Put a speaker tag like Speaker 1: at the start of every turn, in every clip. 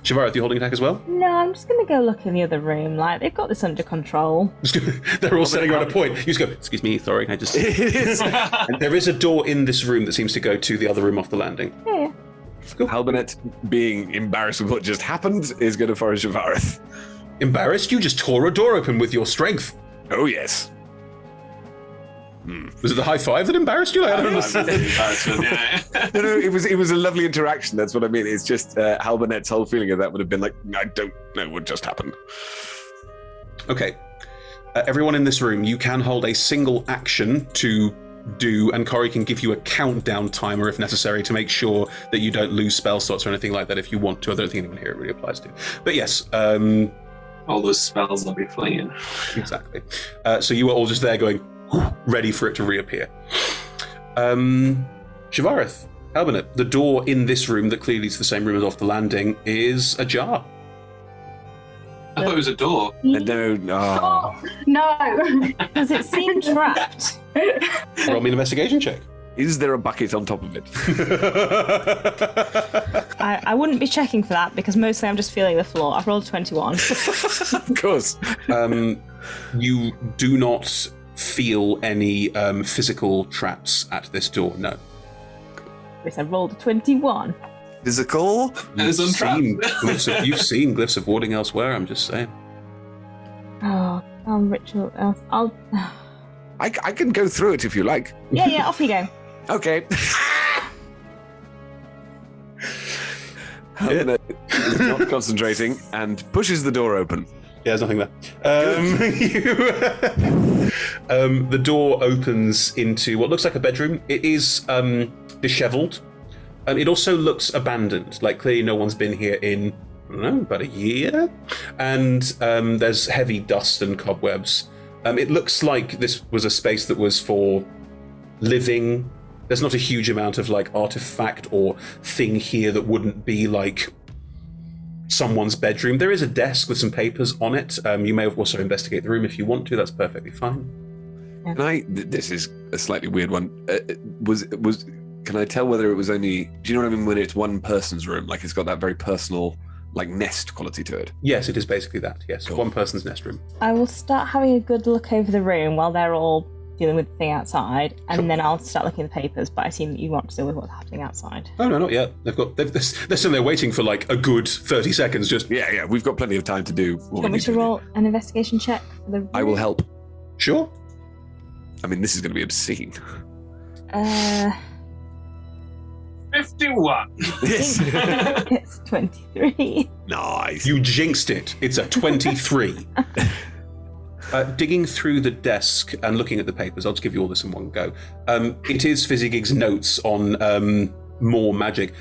Speaker 1: Shivareth, you holding attack as well?
Speaker 2: No, I'm just going to go look in the other room. Like, they've got this under control.
Speaker 1: They're all sitting around a point. You just go, excuse me, Thorin, I just... And there is a door in this room that seems to go to the other room off the landing.
Speaker 2: Yeah.
Speaker 1: Cool.
Speaker 3: Halbernet, being embarrassed with what just happened, is going to follow Shivareth.
Speaker 1: Embarrassed? You just tore a door open with your strength.
Speaker 3: Oh, yes.
Speaker 1: Was it the high five that embarrassed you? I don't understand.
Speaker 3: No, it was a lovely interaction. That's what I mean. It's just Halbernet's whole feeling of that would have been like, I don't know what just happened.
Speaker 1: Okay. Everyone in this room, you can hold a single action to do, and Corey can give you a countdown timer if necessary to make sure that you don't lose spell slots or anything like that if you want to. I don't think anyone here it really applies to. But yes.
Speaker 4: All those spells I'll be flinging.
Speaker 1: Exactly. So you are all just there going, ready for it to reappear. Shivareth, Halbernet, the door in this room that clearly is the same room as off the landing is ajar.
Speaker 4: I thought it was a door.
Speaker 3: No.
Speaker 5: No.
Speaker 2: Does it seem trapped?
Speaker 1: Roll me an investigation check.
Speaker 3: Is there a bucket on top of it?
Speaker 2: I wouldn't be checking for that because mostly I'm just feeling the floor. I've rolled 21.
Speaker 3: Of course.
Speaker 1: You do not feel any physical traps at this door, no.
Speaker 2: Yes, I rolled a 21.
Speaker 3: Physical?
Speaker 1: You've seen glyphs of warding elsewhere, I'm just saying.
Speaker 2: Oh, ritual.
Speaker 3: I can go through it if you like.
Speaker 2: Yeah, off you go.
Speaker 3: Okay. Halbernet is not concentrating and pushes the door open.
Speaker 1: Yeah, there's nothing there. The door opens into what looks like a bedroom. It is disheveled. It also looks abandoned, like clearly no one's been here in, I don't know, about a year. And there's heavy dust and cobwebs. It looks like this was a space that was for living. There's not a huge amount of like artifact or thing here that wouldn't be like someone's bedroom. There is a desk with some papers on it. You may also investigate the room if you want to. That's perfectly fine.
Speaker 3: This is a slightly weird one. Can I tell whether it was only? Do you know what I mean when it's one person's room? Like it's got that very personal, like nest quality to it.
Speaker 1: Yes, it is basically that. Yes, cool. One person's nest room.
Speaker 2: I will start having a good look over the room while they're all dealing with the thing outside, and then I'll start looking at the papers. But I assume that you want to deal with what's happening outside.
Speaker 1: Oh no, not yet. They're still there waiting for like a good 30 seconds. Just
Speaker 3: yeah. We've got plenty of time to do.
Speaker 2: Do you want me to roll an investigation check for the room?
Speaker 3: I will help.
Speaker 1: Sure.
Speaker 3: I mean, this is going to be obscene.
Speaker 4: 51.
Speaker 2: It's 23.
Speaker 3: Nice.
Speaker 1: You jinxed it. It's a 23. Digging through the desk and looking at the papers, I'll just give you all this in one go. It is Fizzygig's notes on more magic.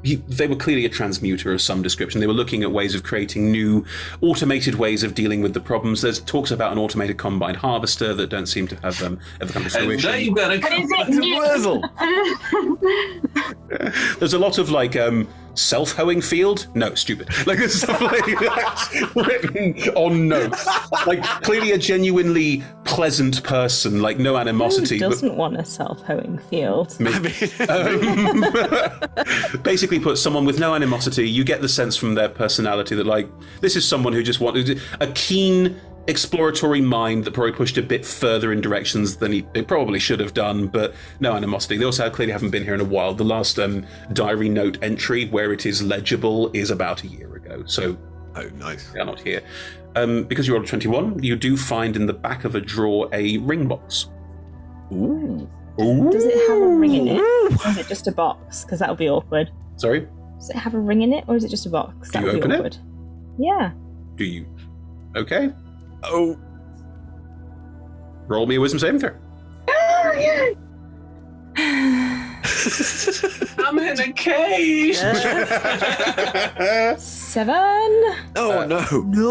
Speaker 1: They were clearly a transmuter of some description. They were looking at ways of creating new automated ways of dealing with the problems. There's talks about an automated combined harvester that don't seem to have ever come to fruition.
Speaker 4: And you've got
Speaker 1: There's a lot of like self-hoeing field. No, stupid. Like there's stuff like that written on notes. Like clearly a genuinely pleasant person, like no animosity.
Speaker 2: Who doesn't want a self-hoeing field?
Speaker 1: Basically put someone with no animosity. You get the sense from their personality that like this is someone who just wanted a keen exploratory mind that probably pushed a bit further in directions than they probably should have done, but no animosity. They also clearly haven't been here in a while. The last diary note entry where it is legible is about a year ago, so
Speaker 3: oh nice.
Speaker 1: They are not here. Because you rolled a 21, you do find in the back of a drawer a ring box.
Speaker 3: Ooh.
Speaker 2: Does it have a ring in it? Or is it just a box? Because that would be awkward.
Speaker 1: Sorry?
Speaker 2: Does it have a ring in it, or is it just a box?
Speaker 1: Do you open
Speaker 2: it? Yeah.
Speaker 1: Do you? Okay.
Speaker 3: Oh.
Speaker 1: Roll me a wisdom saving throw.
Speaker 4: I'm in a cage.
Speaker 2: 7.
Speaker 3: Oh no.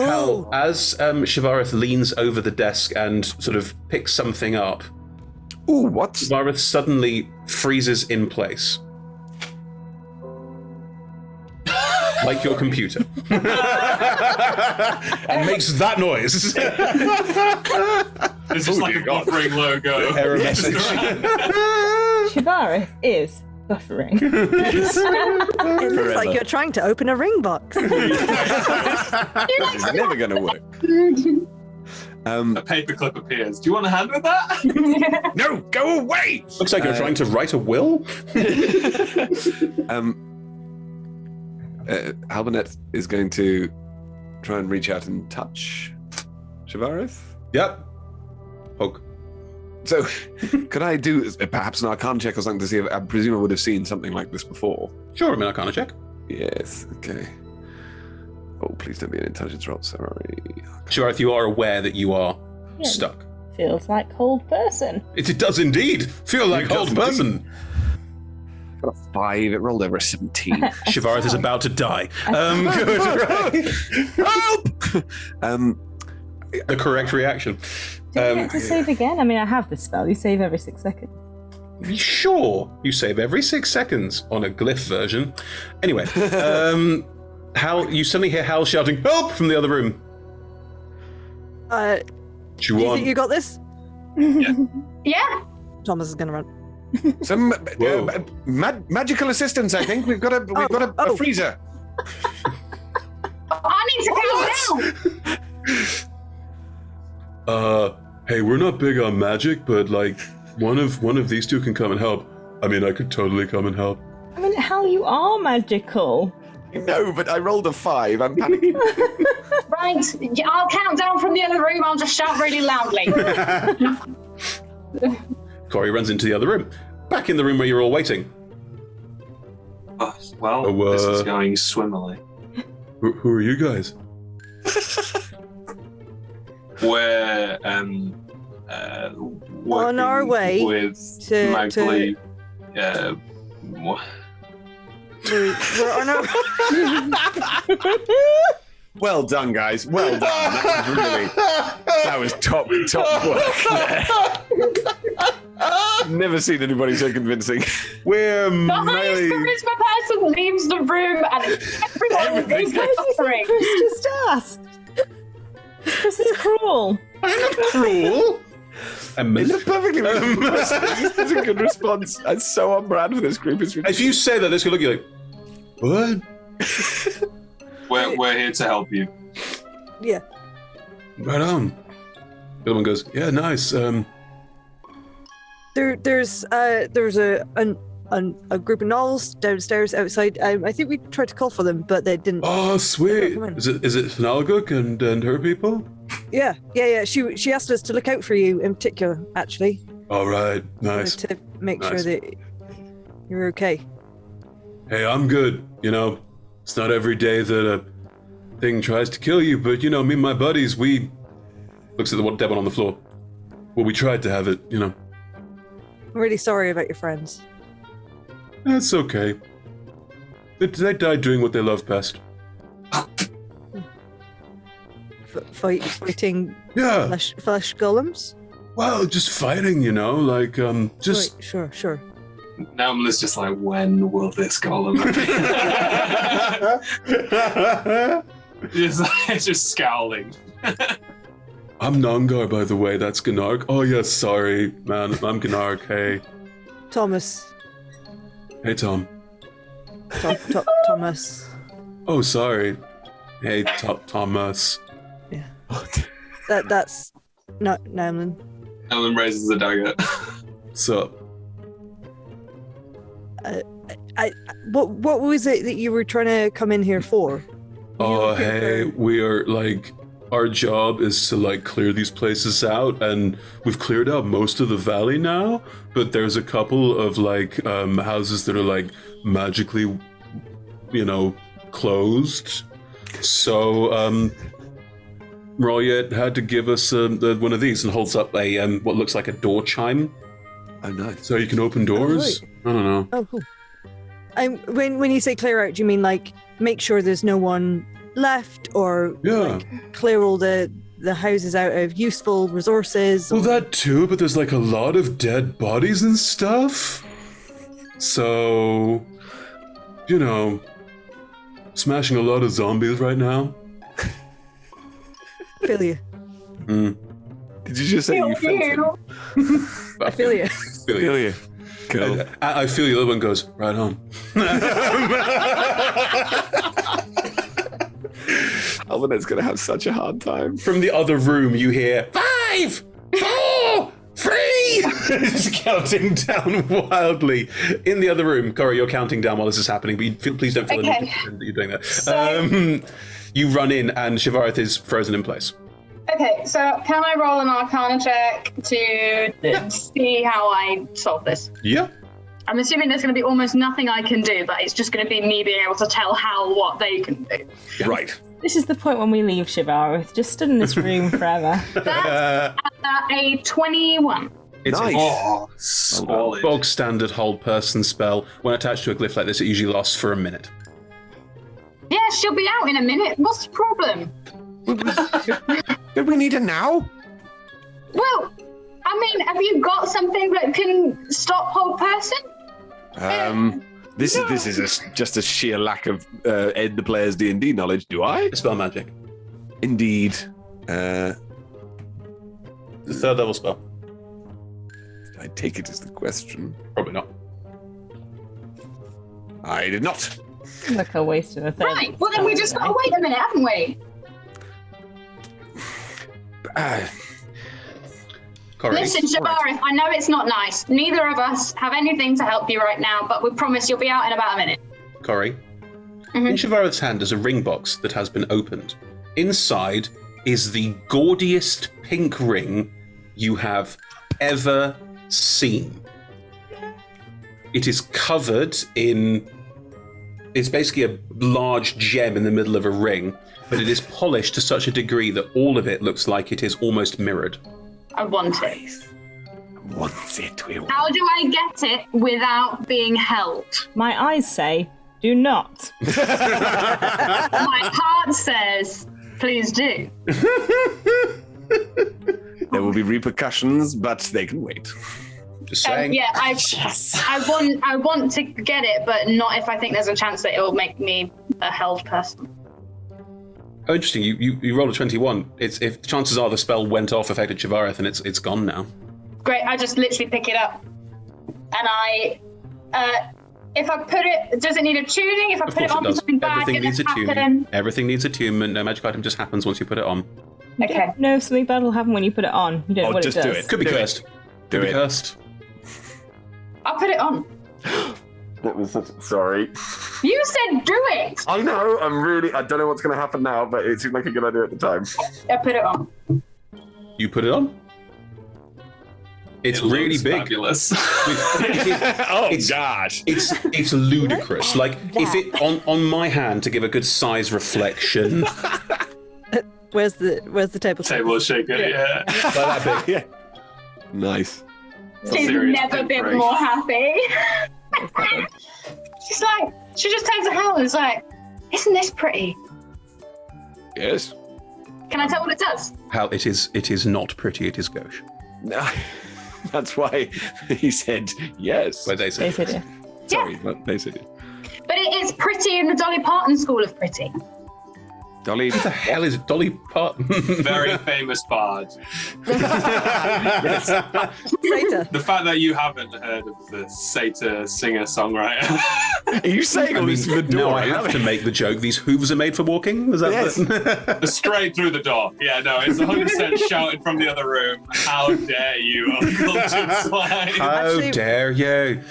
Speaker 1: Hell, as Shivareth leans over the desk and sort of picks something up,
Speaker 3: ooh, what?
Speaker 1: Shivareth suddenly freezes in place. Like your computer. And makes that noise.
Speaker 4: It's just like a buffering logo.
Speaker 1: Error message.
Speaker 2: Shivareth is buffering.
Speaker 6: It looks like
Speaker 3: Forever.
Speaker 6: you're trying to open a ring box.
Speaker 3: It's never going to work.
Speaker 4: A paperclip appears. Do you want a hand with that?
Speaker 3: No, go away!
Speaker 1: Looks like you're trying to write a will.
Speaker 3: Halbernet is going to try and reach out and touch Shivareth.
Speaker 1: Yep. Poke.
Speaker 3: So, could I do perhaps an Arcana check or something to see if I presume I would have seen something like this before?
Speaker 1: Sure, I'm an Arcana check.
Speaker 3: Yes, okay. Oh, please don't be an intelligence roll, sorry.
Speaker 1: Sure, if you are aware that you are
Speaker 2: Yeah.
Speaker 1: stuck.
Speaker 2: Feels like cold person.
Speaker 1: It does indeed feel like
Speaker 3: It
Speaker 1: old
Speaker 3: does
Speaker 1: person.
Speaker 3: Got a 5, it rolled over a 17.
Speaker 1: Shivareth is about to die. Good, right.
Speaker 3: Help!
Speaker 1: The correct reaction.
Speaker 2: Do you get to save again? I mean, I have this spell. You save every 6 seconds.
Speaker 1: Sure, you save every 6 seconds on a glyph version. Anyway, Hal, you suddenly hear Hal shouting, "Help!" from the other room.
Speaker 6: Do you
Speaker 1: Juwan.
Speaker 6: think you got this?
Speaker 5: Yeah.
Speaker 6: Thomas is going to run.
Speaker 3: Some
Speaker 1: Whoa.
Speaker 3: magical assistance, I think. We've got a freezer.
Speaker 5: I need to calm down.
Speaker 1: Hey, we're not big on magic, but like one of these two can come and help. I mean, I could totally come and help.
Speaker 2: I mean, Hal, you are magical.
Speaker 3: No, but I rolled a 5. I'm panicking.
Speaker 5: Right. I'll count down from the other room. I'll just shout really loudly.
Speaker 1: Corey runs into the other room. Back in the room where you're all waiting.
Speaker 4: Well, this is going swimmingly.
Speaker 1: Who are you guys?
Speaker 4: We're
Speaker 6: On our way
Speaker 4: with
Speaker 6: to-
Speaker 4: Magdalene.
Speaker 6: We're on our...
Speaker 3: Well done, guys. Well done. That was top work there. Never seen anybody so convincing.
Speaker 1: We're
Speaker 5: The highest
Speaker 1: melee.
Speaker 5: charisma person leaves the room and everyone goes suffering.
Speaker 2: Chris just asked. Chris is cruel.
Speaker 1: I'm not cruel.
Speaker 3: It's a perfectly reasonable question. It's a good response. That's so on brand for this group. It's
Speaker 1: If you say that, this could look at you like, what?
Speaker 4: We're here to help you.
Speaker 6: Yeah.
Speaker 1: Right on. The other one goes, yeah, nice.
Speaker 6: There's a group of gnolls downstairs outside. I think we tried to call for them, but they didn't.
Speaker 1: Oh, sweet.
Speaker 6: Come on.
Speaker 1: Is it Thnalguk and her people?
Speaker 6: Yeah. She asked us to look out for you in particular, actually.
Speaker 1: All right, nice.
Speaker 6: To make sure
Speaker 1: Nice.
Speaker 6: that you're okay.
Speaker 1: Hey, I'm good. You know, it's not every day that a thing tries to kill you, but you know, me and my buddies, we looks at the dead one on the floor. Well, we tried to have it, you know.
Speaker 6: I'm really sorry about your friends.
Speaker 1: That's okay. They died doing what they love best.
Speaker 6: Fighting
Speaker 1: Yeah.
Speaker 6: flesh golems.
Speaker 1: Well, just fighting, you know, like just.
Speaker 6: Right, sure.
Speaker 4: Now Melissa's just like, when will this golem appear? just scowling.
Speaker 1: I'm Nongar, by the way. That's Gnarg. Oh yeah, sorry, man. I'm Gnarg. Hey,
Speaker 6: Thomas.
Speaker 1: hey, Tom.
Speaker 6: Thomas.
Speaker 1: Oh, sorry. Hey, Thomas.
Speaker 6: Yeah. That's not Namlin.
Speaker 4: Ellen raises the dagger.
Speaker 1: What's up?
Speaker 6: What was it that you were trying to come in here for?
Speaker 1: Oh, hey, we are like, our job is to like clear these places out, and we've cleared out most of the valley now, but there's a couple of like houses that are like magically, you know, closed. So Royet had to give us one of these and holds up a what looks like a door chime.
Speaker 3: Oh, nice.
Speaker 1: So you can open doors. I don't know.
Speaker 6: Oh, cool. When you say clear out, do you mean like make sure there's no one left, or
Speaker 1: Yeah.
Speaker 6: like clear all the houses out of useful resources?
Speaker 1: Well,
Speaker 6: or-
Speaker 1: that too, but there's like a lot of dead bodies and stuff. So, you know, smashing a lot of zombies right now.
Speaker 6: feel you.
Speaker 3: Did you just say you felt it?
Speaker 6: I feel you.
Speaker 1: Feel you.
Speaker 3: Cool.
Speaker 1: I feel the other one goes, right on.
Speaker 3: Albanet's going to have such a hard time.
Speaker 1: From the other room, you hear 5, 4, 3. Just counting down wildly. In the other room, Corey, you're counting down while this is happening, but please don't feel the need that you're doing that. You run in, and Shivareth is frozen in place.
Speaker 5: Okay, so can I roll an Arcana check to see how I solve this?
Speaker 1: Yeah.
Speaker 5: I'm assuming there's going to be almost nothing I can do, but it's just going to be me being able to tell what they can do.
Speaker 3: Right.
Speaker 2: This is the point when we leave Shivareth. Just stood in this room forever.
Speaker 5: That's a 21.
Speaker 1: It's
Speaker 3: Nice.
Speaker 4: Oh, solid.
Speaker 1: bog standard hold person spell. When attached to a glyph like this, it usually lasts for a minute.
Speaker 5: Yeah, she'll be out in a minute. What's the problem?
Speaker 3: Do we need it now?
Speaker 5: Well, I mean, have you got something that can stop hold person?
Speaker 3: This is just a sheer lack of Ed the player's D&D knowledge. Do I?
Speaker 1: Spell magic.
Speaker 3: Indeed.
Speaker 1: The third level spell.
Speaker 3: I take it as the question.
Speaker 1: Probably not.
Speaker 3: I did not.
Speaker 2: Look, a waste of a third.
Speaker 5: Right, well then we just got to wait a minute, haven't we?
Speaker 1: Corey.
Speaker 5: Listen, Shivareth, I know it's not nice. Neither of us have anything to help you right now, but we promise you'll be out in about a minute.
Speaker 1: Corey. In Shivareth's hand is a ring box that has been opened. Inside is the gaudiest pink ring you have ever seen. It is covered in... It's basically a large gem in the middle of a ring, but it is polished to such a degree that all of it looks like it is almost mirrored.
Speaker 5: I want it.
Speaker 3: Wants it. We want.
Speaker 5: How do I get it without being held?
Speaker 2: My eyes say, do not.
Speaker 5: My heart says, please do.
Speaker 3: There will be repercussions, but they can wait.
Speaker 1: Just saying.
Speaker 5: Yeah, I want to get it, but not if I think there's a chance that it will make me a held person.
Speaker 1: Oh, interesting. You rolled a 21. If chances are the spell went off, affected Shivareth, and it's gone now.
Speaker 5: Great, I just literally pick it up. And if I put it, does it need a tuning? If I
Speaker 1: Of
Speaker 5: put it
Speaker 1: course
Speaker 5: on
Speaker 1: it does.
Speaker 5: something back,
Speaker 1: Everything needs a tuning. Everything needs a tunement. No magic item just happens once you put it on.
Speaker 5: Okay.
Speaker 2: No, something bad will happen when you put it on. You don't know what
Speaker 3: just
Speaker 2: it
Speaker 3: do
Speaker 2: does.
Speaker 3: it.
Speaker 1: Could be
Speaker 3: Do it.
Speaker 1: cursed.
Speaker 3: Do
Speaker 1: Could be
Speaker 3: it.
Speaker 1: cursed.
Speaker 5: I'll put it on.
Speaker 3: Sorry.
Speaker 5: You said do it!
Speaker 3: I know. I don't know what's going to happen now, but it seemed like a good idea at the time.
Speaker 5: I put it on.
Speaker 1: You put it on? It's
Speaker 4: It
Speaker 1: really
Speaker 4: looks
Speaker 1: big.
Speaker 4: Fabulous.
Speaker 3: Oh,
Speaker 1: It's-
Speaker 3: gosh.
Speaker 1: It's ludicrous. Like if it on my hand to give a good size reflection, like
Speaker 6: Where's the table?
Speaker 4: Table shaker, yeah.
Speaker 1: that big.
Speaker 3: Yeah. Nice.
Speaker 5: She's
Speaker 4: serious
Speaker 5: never
Speaker 4: big
Speaker 5: been
Speaker 4: break.
Speaker 5: more happy. She's like, she just turns to Hal and is like, isn't this pretty?
Speaker 3: Yes.
Speaker 5: Can I tell what it does?
Speaker 1: Hal, it is not pretty. It is gauche.
Speaker 3: No, that's why he said yes.
Speaker 1: Where they say.
Speaker 2: They said it.
Speaker 3: Sorry, but they said it.
Speaker 5: But it is pretty in the Dolly Parton school of pretty.
Speaker 3: Dolly.
Speaker 1: What the hell is Dolly Parton?
Speaker 4: Very famous bard.
Speaker 3: Yes.
Speaker 6: Satyr.
Speaker 4: The fact that you haven't heard of the Satyr singer-songwriter.
Speaker 3: Are you saying all this through the door?
Speaker 1: No, I have to make the joke. These hooves are made for walking. Is that
Speaker 3: Yes.
Speaker 4: Straight through the door. Yeah, no, it's 100% shouted from the other room. How dare you, uncultured swine?
Speaker 1: How
Speaker 6: Actually-
Speaker 1: dare you?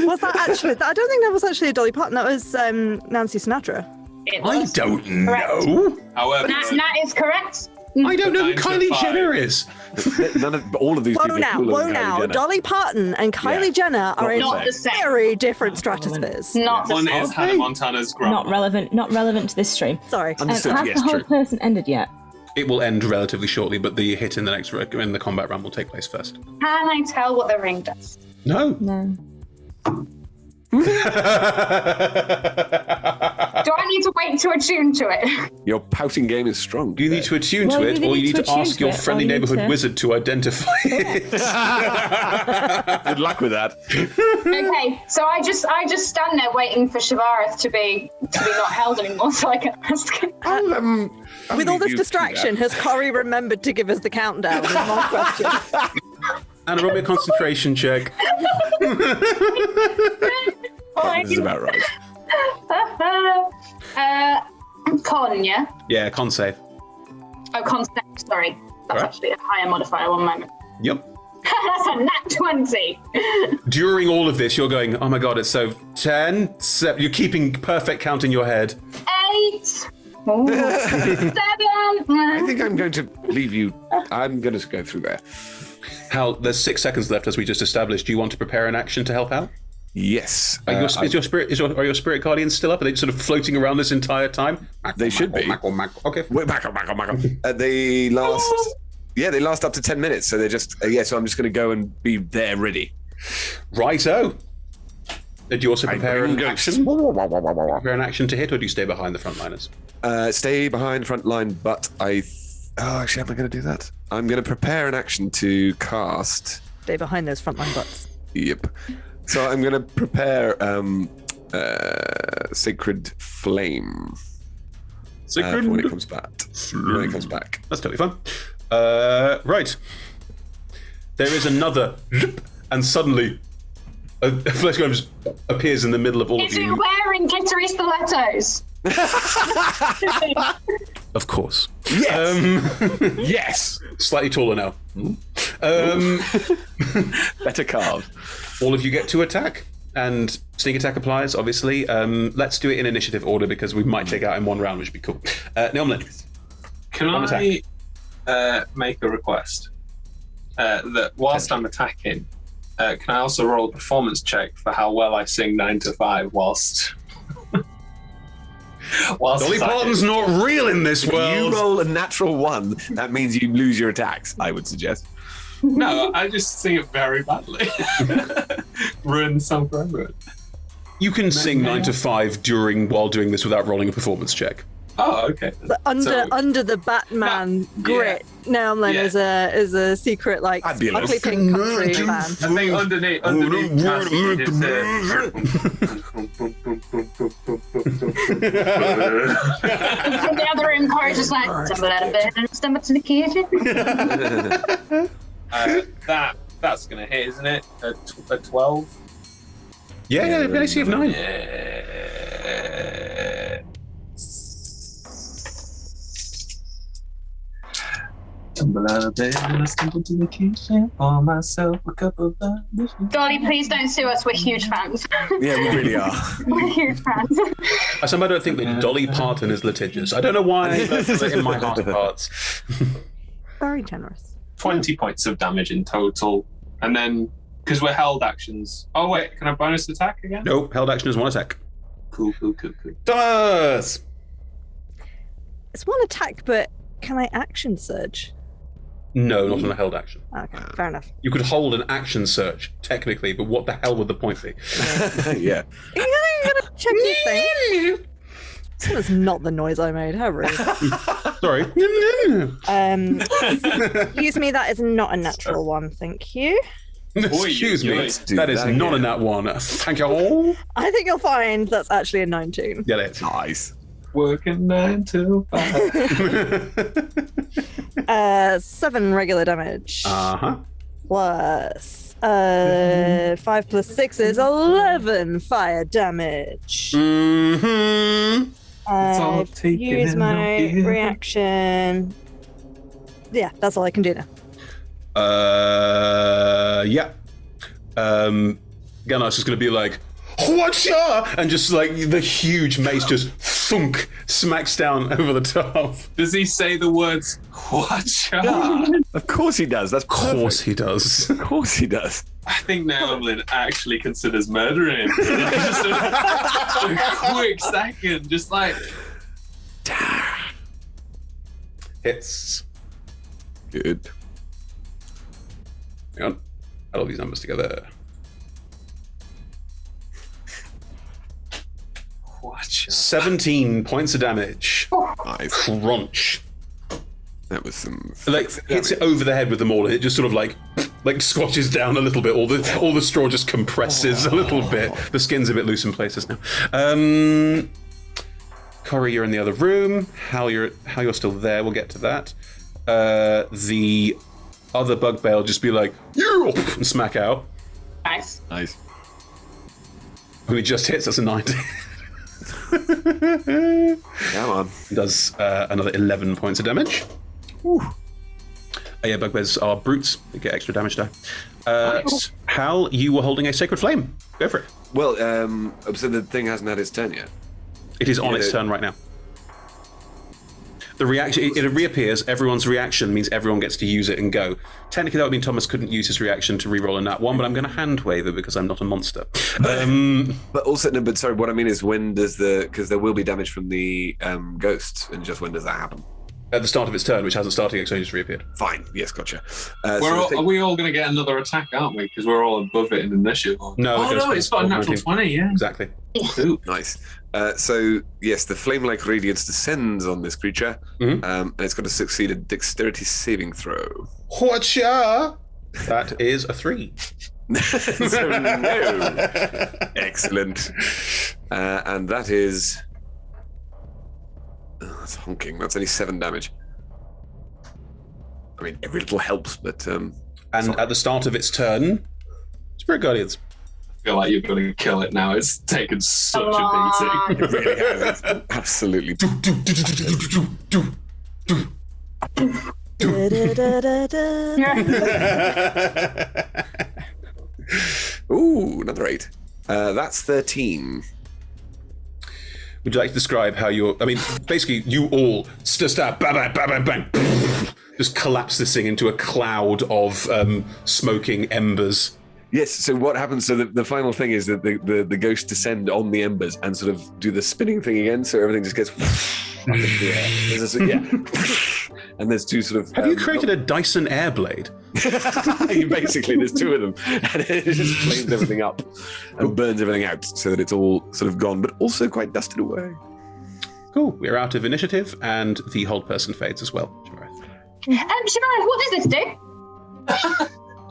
Speaker 6: Was that actually? I don't think that was actually a Dolly Parton. That was Nancy Sinatra.
Speaker 5: It
Speaker 1: I
Speaker 5: was.
Speaker 1: don't
Speaker 5: Correct.
Speaker 1: know.
Speaker 4: However,
Speaker 5: That is correct.
Speaker 1: I don't know who
Speaker 4: 9 to
Speaker 1: Kylie
Speaker 4: 5.
Speaker 1: Jenner is.
Speaker 3: All of these
Speaker 6: Whoa
Speaker 3: people. are
Speaker 6: now,
Speaker 3: cooler
Speaker 6: whoa
Speaker 3: than Kylie
Speaker 6: now.
Speaker 3: Jenner.
Speaker 6: Dolly Parton and Kylie Jenner are in
Speaker 5: Not the same.
Speaker 6: very different stratospheres.
Speaker 5: Not the
Speaker 4: one
Speaker 5: same.
Speaker 4: is Hannah Montana's grandma.
Speaker 2: Not relevant to this stream.
Speaker 6: Sorry.
Speaker 3: Understood.
Speaker 2: Has
Speaker 3: Yes,
Speaker 2: the whole
Speaker 3: true.
Speaker 2: person ended yet?
Speaker 1: It will end relatively shortly, but the hit in the next in the combat round will take place first.
Speaker 5: Can I tell what the ring does?
Speaker 1: No.
Speaker 2: No.
Speaker 5: Do I need to wait to attune to it?
Speaker 3: Your pouting game is strong.
Speaker 1: You need to attune
Speaker 2: Well,
Speaker 1: to
Speaker 2: you
Speaker 1: it,
Speaker 2: either
Speaker 1: or you
Speaker 2: need
Speaker 1: need
Speaker 2: to
Speaker 1: to ask
Speaker 2: attune
Speaker 1: your
Speaker 2: to it,
Speaker 1: friendly
Speaker 2: or you need
Speaker 1: neighborhood
Speaker 2: to-
Speaker 1: wizard to identify it.
Speaker 3: Good luck with that.
Speaker 5: Okay, so I just stand there waiting for Shivareth to be not held anymore, so I can ask him.
Speaker 6: With all this distraction, has Corey remembered to give us the countdown? Is my question.
Speaker 1: Anna, roll me a concentration check.
Speaker 3: This is about right.
Speaker 5: Con, yeah?
Speaker 1: Yeah, con save.
Speaker 5: Oh, con save, sorry. That's
Speaker 1: Alright.
Speaker 5: actually a higher modifier, one moment.
Speaker 1: Yep.
Speaker 5: That's a nat 20.
Speaker 1: During all of this, you're going, oh my god, it's so 10, 7. You're keeping perfect count in your head.
Speaker 5: 8. Ooh, 7.
Speaker 3: I think I'm going to leave you. I'm going to go through there.
Speaker 1: Hal, there's 6 seconds left, as we just established. Do you want to prepare an action to help out?
Speaker 3: Yes.
Speaker 1: Are your spirit guardians still up? Are they sort of floating around this entire time?
Speaker 3: They should be.
Speaker 1: Okay.
Speaker 3: Wait, back up. They last. Yeah, they last up to 10 minutes. So they're just. So I'm just going to go and be there ready.
Speaker 1: Righto. Did you also prepare an action?
Speaker 3: action?
Speaker 1: Prepare an action to hit, or do you stay behind the frontliners?
Speaker 3: Stay behind front line, but actually, am I going to do that? I'm going to prepare an action to cast.
Speaker 6: Stay behind those frontline butts.
Speaker 3: Yep. So I'm going to prepare Sacred Flame.
Speaker 1: Sacred
Speaker 3: for when it comes back. When it comes back.
Speaker 1: That's totally fine. Right. There is another, and suddenly a flesh golem just appears in the middle of all
Speaker 5: Is
Speaker 1: of
Speaker 5: it
Speaker 1: you.
Speaker 5: wearing glittery stilettos?
Speaker 1: Of course.
Speaker 3: Yes. Yes.
Speaker 1: Slightly taller now.
Speaker 3: Better carved.
Speaker 1: All of you get to attack, and sneak attack applies, obviously. Let's do it in initiative order because we might take out in one round, which would be cool. Neomlin.
Speaker 4: Can
Speaker 1: On
Speaker 4: I make a request? That whilst I'm attacking, can I also roll a performance check for how well I sing 9 to 5 whilst
Speaker 1: Dolly
Speaker 4: attacking?
Speaker 1: Parton's not real in this
Speaker 3: If
Speaker 1: world.
Speaker 3: you roll a natural 1, that means you lose your attacks, I would suggest.
Speaker 4: No, I just sing it very badly. Ruin the song for everyone.
Speaker 1: You can sing 9 to 5 while doing this without rolling a performance check.
Speaker 4: Oh, okay.
Speaker 6: But under the Batman grit, Naomlin is a secret
Speaker 3: Fabulous.
Speaker 6: clipping country fan.
Speaker 4: I think underneath Cassie is
Speaker 5: The other room, Corey's just like, stumble out of bed and stumble to the kitchen.
Speaker 4: that's gonna hit, isn't it? A 12.
Speaker 1: Yeah, the AC of 9.
Speaker 4: Stumble out of bed and I stumble to the kitchen. Pour myself a cup of lunch.
Speaker 5: Dolly, please don't sue us. We're huge fans.
Speaker 3: Yeah, we really are.
Speaker 5: We're huge fans.
Speaker 1: I somehow don't think that Dolly Parton is litigious. I don't know why, but in my heart of hearts.
Speaker 6: Very generous.
Speaker 4: 20 points of damage in total. And then, because we're held actions. Oh, wait, can I bonus attack again?
Speaker 1: Nope, held action is 1 attack.
Speaker 4: Cool.
Speaker 1: Thomas!
Speaker 6: It's one attack, but can I action surge?
Speaker 1: No, not on a held action.
Speaker 6: Okay, fair enough.
Speaker 1: You could hold an action search, technically, but what the hell would the point be?
Speaker 3: Yeah.
Speaker 6: You gotta check these things. That was not the noise I made. How rude.
Speaker 1: Sorry.
Speaker 6: Excuse me, that is not a natural one. Thank you.
Speaker 1: Excuse me,
Speaker 3: Let's do
Speaker 1: that is
Speaker 3: that
Speaker 1: not a
Speaker 3: again.
Speaker 1: nat 1. Thank you.
Speaker 6: I think you'll find that's actually a 19.
Speaker 1: Yeah, that's
Speaker 3: Nice.
Speaker 4: Working 9 to 5.
Speaker 6: 7 regular damage.
Speaker 1: Uh-huh.
Speaker 6: Plus 5 plus 6 is 11 fire damage.
Speaker 1: Mm-hmm.
Speaker 4: all
Speaker 6: I've
Speaker 4: taken
Speaker 6: used
Speaker 4: in
Speaker 6: my
Speaker 4: here.
Speaker 6: reaction. Yeah, that's all I can do now.
Speaker 1: Yeah. Ganos is going to be like, whatcha? And just like the huge mace just thunk smacks down over the top.
Speaker 4: Does he say the words, whatcha?
Speaker 3: Of course he does. That's
Speaker 1: Of course he does.
Speaker 3: Of course he does.
Speaker 4: I think Naomlin actually considers murdering him. Just a quick second, just like...
Speaker 1: Hits.
Speaker 3: Good.
Speaker 1: Hang on. Add all these numbers together.
Speaker 4: Whatcha?
Speaker 1: 17 points of damage.
Speaker 3: Nice.
Speaker 1: Crunch.
Speaker 3: That was some.
Speaker 1: Like hits it over the head with them all, and it just sort of like squashes down a little bit. All the straw just compresses a little bit. The skin's a bit loose in places now. Corey, you're in the other room. Hal, you're still there. We'll get to that. The other bugbear will just be like, "You!" and smack out.
Speaker 5: Nice.
Speaker 3: Nice.
Speaker 1: Who he just hits, that's a 90.
Speaker 3: Come on.
Speaker 1: Does another 11 points of damage. Whew. Yeah, bugbears are brutes. They get extra damage die.
Speaker 4: Nice.
Speaker 1: Hal, you were holding a sacred flame. Go for it.
Speaker 3: Well, so the thing hasn't had its turn yet.
Speaker 1: It is on its turn right now. The reaction, it reappears. Everyone's reaction means everyone gets to use it and go. Technically, that would mean Thomas couldn't use his reaction to reroll a nat 1, but I'm going to hand wave it because I'm not a monster.
Speaker 3: But also, no, but sorry, what I mean is when does because there will be damage from the ghosts, and just when does that happen?
Speaker 1: At the start of its turn, which hasn't started yet, so it just reappeared.
Speaker 3: Fine, yes, gotcha.
Speaker 4: Are we all going to get another attack, aren't we? Because we're all above it in initiative.
Speaker 1: No,
Speaker 4: Oh, no, it's got a natural 20, yeah.
Speaker 1: Exactly.
Speaker 4: Ooh.
Speaker 3: Nice. So, yes, the flame-like radiance descends on this creature, and it's got to succeed a dexterity saving throw.
Speaker 1: Whatcha? That is a 3.
Speaker 3: So, no. Excellent. And that is... Oh, that's honking. That's only 7 damage. I mean, every little helps, but...
Speaker 1: and at the start of its turn, Spirit Guardians.
Speaker 4: I feel like you're going to kill it now. It's taken such a beating.
Speaker 3: It really has. Absolutely. Ooh, another 8. That's 13.
Speaker 1: Would you like to describe how you're... I mean, basically, you all stab, bang, bang, bang, bang, bang, just collapse this thing into a cloud of smoking embers.
Speaker 3: Yes, so what happens, so the final thing is that the ghosts descend on the embers and sort of do the spinning thing again, so everything just gets up into the air. And there's two sort of...
Speaker 1: Have you created a Dyson Airblade?
Speaker 3: Basically, there's 2 of them, and it just flames everything up and burns everything out so that it's all sort of gone, but also quite dusted away.
Speaker 1: Cool, we're out of initiative, and the hold person fades as well.
Speaker 5: Shimara, what does this do?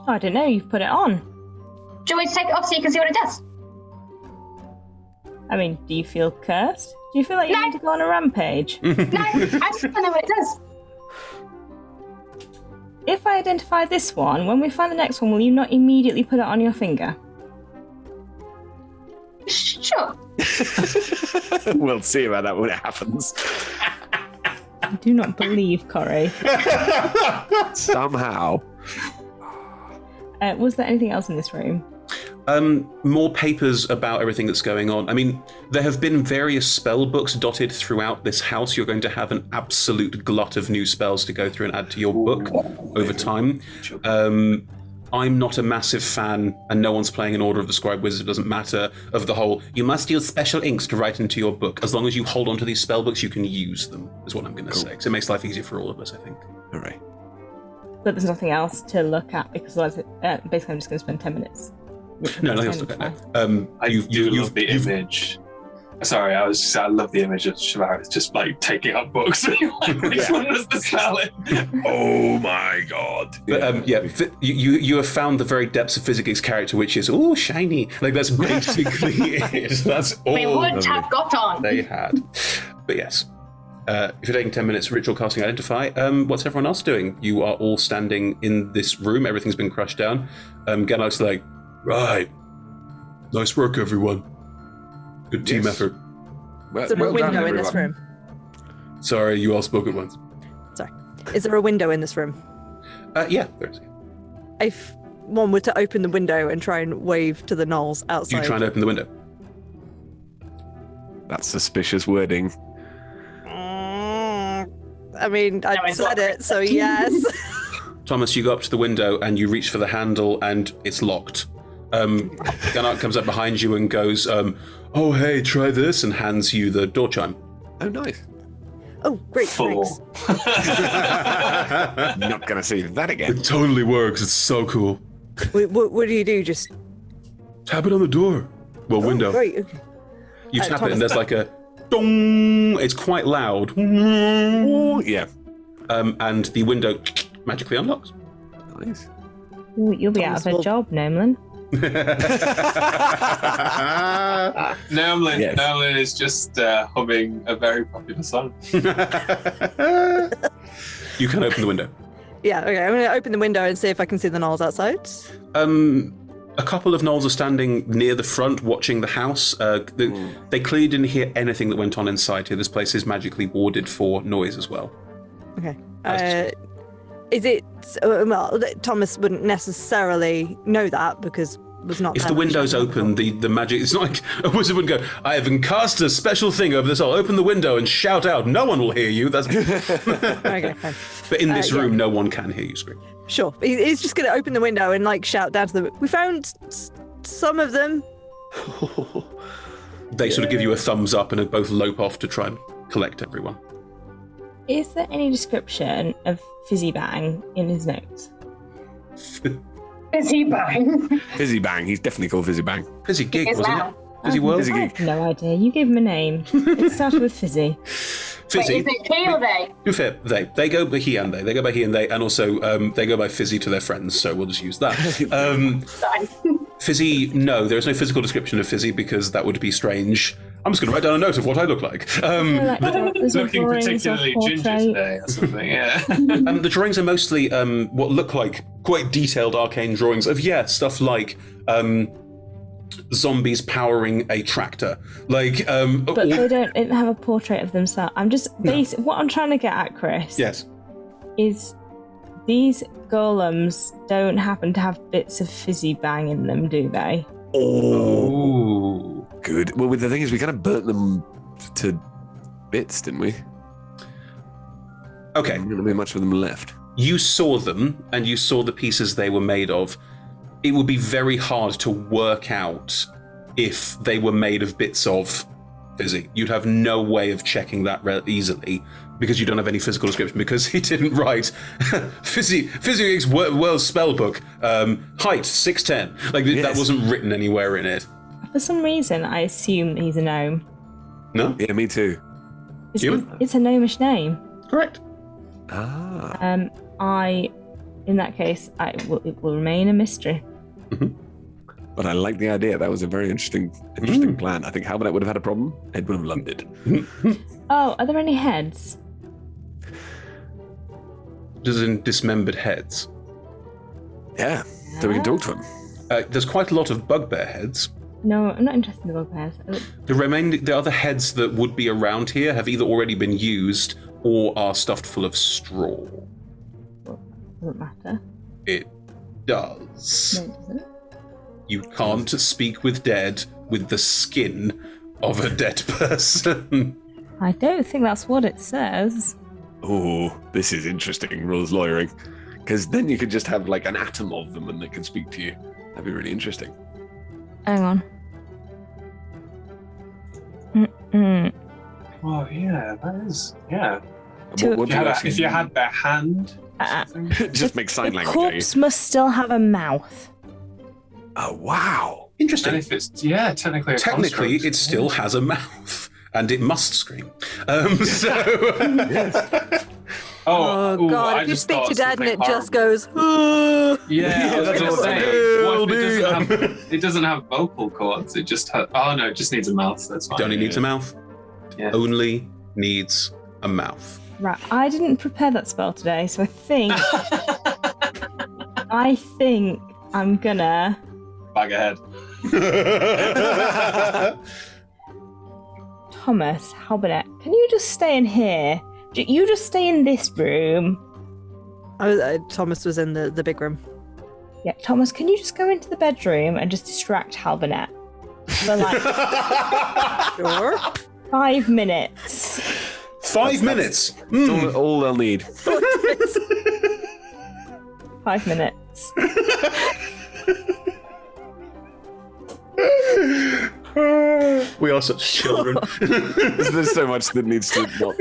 Speaker 2: I don't know, you've put it on.
Speaker 5: Do you want me to take it off so you can see what it does?
Speaker 2: I mean, do you feel cursed? Do you feel like you need to go on a rampage?
Speaker 5: No, I just don't know what it does.
Speaker 2: If I identify this one, when we find the next one, will you not immediately put it on your finger?
Speaker 5: Sure.
Speaker 3: We'll see about that when it happens.
Speaker 2: I do not believe Corey.
Speaker 3: Somehow.
Speaker 2: Was there anything else in this room?
Speaker 1: More papers about everything that's going on. I mean, there have been various spell books dotted throughout this house. You're going to have an absolute glut of new spells to go through and add to your book over time. I'm not a massive fan, and no one's playing an Order of the Scribe Wizard, it doesn't matter, of the whole, you must use special inks to write into your book. As long as you hold on to these spell books, you can use them, is what I'm going to say. Because it makes life easier for all of us, I think.
Speaker 3: All right.
Speaker 2: But there's nothing else to look at, because otherwise, basically I'm just going to spend 10 minutes.
Speaker 1: No, nothing else to look at now.
Speaker 4: I do love the image. Sorry, I love the image of Shivara just like taking up books. Which one was the spell in?
Speaker 3: Oh my god.
Speaker 1: But you have found the very depths of Physic's character, which is, oh, shiny. Like, that's basically it. That's all
Speaker 5: We would have got on.
Speaker 1: they had. But yes. If you're taking 10 minutes, ritual casting identify, what's everyone else doing? You are all standing in this room. Everything's been crushed down. Ganok's like, right. Nice work, everyone. Good team effort.
Speaker 6: Is there a window in this room?
Speaker 1: Sorry, you all spoke at once.
Speaker 6: Sorry. Is there a window in this room?
Speaker 1: Yeah, there is.
Speaker 6: If one were to open the window and try and wave to the gnolls outside.
Speaker 1: You try and open the window.
Speaker 3: That's suspicious wording.
Speaker 6: I mean, I said it, so yes.
Speaker 1: Thomas, you go up to the window and you reach for the handle and it's locked. Ganok comes up behind you and goes, oh, hey, try this, and hands you the door chime.
Speaker 3: Oh, nice.
Speaker 6: Oh, great, thanks.
Speaker 3: Not going to see that again.
Speaker 1: It totally works. It's so cool.
Speaker 6: What do you do? Just
Speaker 1: tap it on the door. Well, window.
Speaker 6: Great, okay.
Speaker 1: You tap it and there's like a dong. It's quite loud.
Speaker 3: Yeah.
Speaker 1: And the window magically unlocks.
Speaker 3: Nice.
Speaker 2: Ooh, you'll be out of a job, Noemlin.
Speaker 4: Noemlin is just humming a very popular song.
Speaker 1: You can open the window.
Speaker 6: Yeah, okay. I'm going to open the window and see if I can see the gnolls outside.
Speaker 1: A couple of gnolls are standing near the front watching the house. They clearly didn't hear anything that went on inside here. This place is magically warded for noise as well.
Speaker 6: Okay. Is it... well, Thomas wouldn't necessarily know that because was not...
Speaker 1: If the window's open, the magic... It's not like a wizard would go, I have cast a special thing over this. I'll open the window and shout out. No one will hear you. That's...
Speaker 6: Okay, fine.
Speaker 1: But in this room, no one can hear you scream.
Speaker 6: Sure. He's just going to open the window and like shout down to them. We found some of them.
Speaker 1: They sort of give you a thumbs up and both lope off to try and collect everyone.
Speaker 2: Is there any description of Fizzy Bang in his notes?
Speaker 5: Fizzy Bang.
Speaker 3: Fizzy Bang. He's definitely called Fizzy Bang.
Speaker 1: Fizzy Gig,
Speaker 5: Is
Speaker 1: wasn't
Speaker 5: now.
Speaker 1: it? Fizzy World?
Speaker 3: Fizzy
Speaker 2: I
Speaker 3: Gig.
Speaker 2: have no idea. You gave him a name. It started with Fizzy.
Speaker 1: Fizzy.
Speaker 5: Wait, is it he or they?
Speaker 1: To be fair, they go by he and they. They go by he and they, and also they go by Fizzy to their friends, so we'll just use that.
Speaker 5: Sorry.
Speaker 1: Fizzy, no, there is no physical description of Fizzy because that would be strange. I'm just going to write down a note of what I look like.
Speaker 4: Looking particularly ginger today or something, yeah.
Speaker 1: The drawings are mostly what look like quite detailed arcane drawings of, stuff like zombies powering a tractor. Like,
Speaker 2: But they don't have a portrait of themselves. I'm just what I'm trying to get at, Chris.
Speaker 1: Yes.
Speaker 2: Is these golems don't happen to have bits of Fizzy Bang in them, do they?
Speaker 1: Oh.
Speaker 3: Good. Well, the thing is, we kind of burnt them to bits, didn't we?
Speaker 1: Okay.
Speaker 3: There didn't be much of them left.
Speaker 1: You saw them, and you saw the pieces they were made of. It would be very hard to work out if they were made of bits of Fizzy. You'd have no way of checking that easily because you don't have any physical description because he didn't write Fizzy World Spellbook, height 6'10". Like that wasn't written anywhere in it.
Speaker 2: For some reason, I assume he's a gnome.
Speaker 1: No?
Speaker 3: Yeah, me too.
Speaker 1: Human?
Speaker 2: It's a gnomish name.
Speaker 1: Correct.
Speaker 3: Ah.
Speaker 2: In that case, it will remain a mystery.
Speaker 1: Mm-hmm.
Speaker 3: But I like the idea. That was a very interesting plan. I think Halbernet would have had a problem. Ed would have loved it.
Speaker 2: Oh, are there any heads?
Speaker 1: Just in dismembered heads.
Speaker 3: Yeah, so we can talk to him.
Speaker 1: There's quite a lot of bugbear heads.
Speaker 2: No, I'm not interested in the bugbears.
Speaker 1: The other heads that would be around here have either already been used or are stuffed full of straw.
Speaker 2: Doesn't matter.
Speaker 1: It does.
Speaker 2: No, it doesn't.
Speaker 1: You can't speak with dead with the skin of a dead person.
Speaker 2: I don't think that's what it says.
Speaker 3: Oh, this is interesting, rules lawyering. Because then you could just have like an atom of them and they can speak to you. That'd be really interesting.
Speaker 2: Hang on.
Speaker 4: Oh, yeah, that is, yeah.
Speaker 3: What do you ask?
Speaker 4: If you had their hand,
Speaker 3: just make sign
Speaker 2: The
Speaker 3: language.
Speaker 2: corpse must still have a mouth.
Speaker 3: Oh, wow.
Speaker 1: Interesting.
Speaker 4: and if it's, technically a
Speaker 1: Technically,
Speaker 4: construct,
Speaker 1: it still has a mouth, and it must scream.
Speaker 6: Oh God!
Speaker 4: I
Speaker 6: If you
Speaker 4: just
Speaker 6: speak
Speaker 4: thought
Speaker 6: to Dad and it
Speaker 4: something
Speaker 6: just goes, "Ah."
Speaker 4: Yeah, I was
Speaker 3: that's
Speaker 4: going to
Speaker 3: what
Speaker 4: say,
Speaker 3: I
Speaker 4: what if it doesn't have vocal cords? It just has, it just needs a mouth. That's fine.
Speaker 1: It only needs a mouth.
Speaker 4: Yeah.
Speaker 1: Only needs a mouth.
Speaker 2: Right, I didn't prepare that spell today, so I think I'm gonna.
Speaker 4: Bag ahead.
Speaker 2: Thomas, Halbernet, can you just stay in here? You just stay in this room.
Speaker 6: Thomas was in the big room.
Speaker 2: Yeah, Thomas, can you just go into the bedroom and just distract Halbernet for like
Speaker 6: Sure.
Speaker 2: 5 minutes?
Speaker 1: 5 minutes.
Speaker 3: That's all they'll need.
Speaker 2: 5 minutes.
Speaker 1: We are such children.
Speaker 3: There's so much that needs to not.